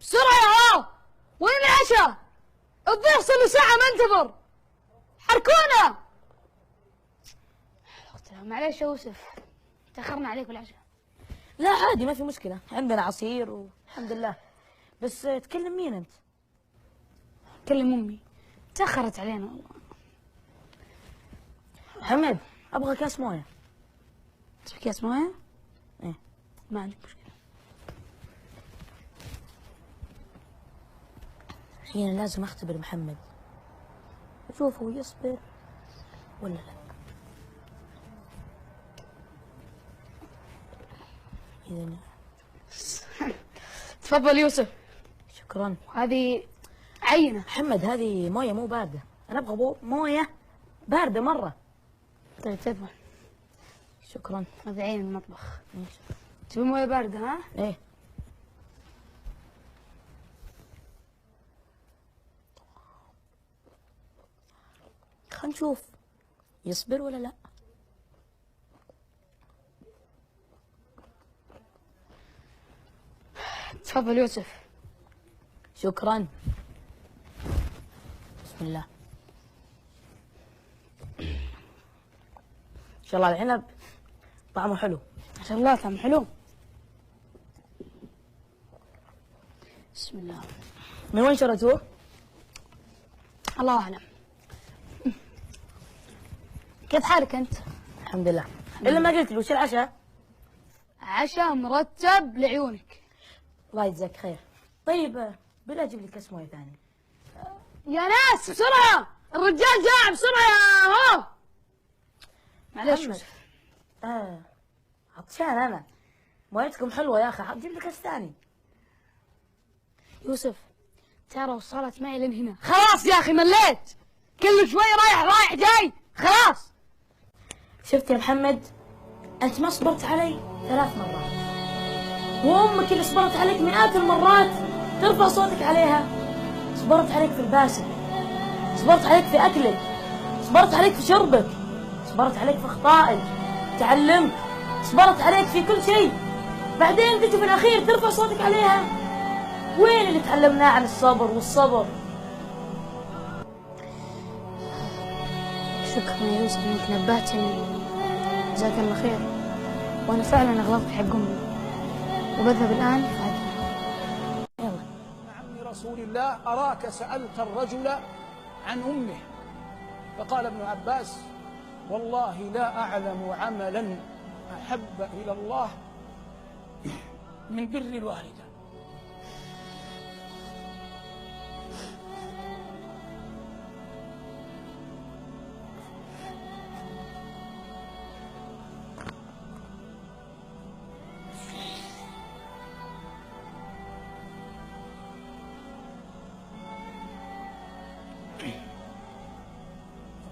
بسرعة يا وين العشاء؟ الضيف صار له ساعة منتظر، حركونا. قلت له معليش يا يوسف تأخرنا عليك بالعشاء. لا عادي ما في مشكلة، عندنا عصير والحمد لله. بس تكلم مين أنت؟ كلم أمي تأخرت علينا والله. حمد أبغى كاس موية. تبي كاس موية؟ إيه ما عندك مشكلة. أنا لازم أختبر محمد أشوفه يصبر ولا لا. إذا تفضل يوسف. شكرا. هذه عينة. محمد هذه موية مو باردة، أنا أبغى موية باردة مرة. طيب تفضل. شكرا. هذه عين المطبخ. تبي موية باردة ها؟ إيه. خلينا نشوف يصبر ولا لا. تفضل يوسف. شكرا. بسم الله. ان شاء الله العنب طعمه حلو. ما شاء الله طعمه حلو. بسم الله. من وين شريتوه؟ الله اعلم. كيف حالك انت؟ الحمد لله. الا ما قلت له وش العشاء؟ عشاء مرتب لعيونك. الله يجزاك خير. طيب بالله اجيب لي كاس مويه ثاني. يا ناس بسرعة، الرجال جاع بسرعة يا هو. معليش يوسف. عطشان انا. مويتكم حلوه يا اخي، جيب لي كاس ثاني. يوسف ترى وصلت معي لين هنا، خلاص يا اخي مليت، كل شوي رايح جاي، خلاص. شفت يا محمد، انت ما صبرت علي 3 مرات، وامك اللي صبرت عليك مئات المرات ترفع صوتك عليها. صبرت عليك في لباسك، صبرت عليك في اكلك، صبرت عليك في شربك، صبرت عليك في اخطائك، تعلمت، صبرت عليك في كل شيء. بعدين تجي في الاخير ترفع صوتك عليها. وين اللي تعلمناه عن الصبر والصبر؟ شكرا يا يوسف انك نبهتني، جزاك الله خير. وانا فعلا غلطت حق امي وبذهب الان فاتني. يلا. عم رسول الله اراك سالت الرجل عن امه، فقال ابن عباس: والله لا اعلم عملا احب الى الله من بر الوالده.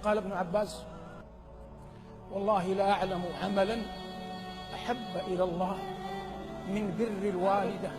قال ابن عباس: والله لا أعلم عملا أحب إلى الله من بر الوالدة.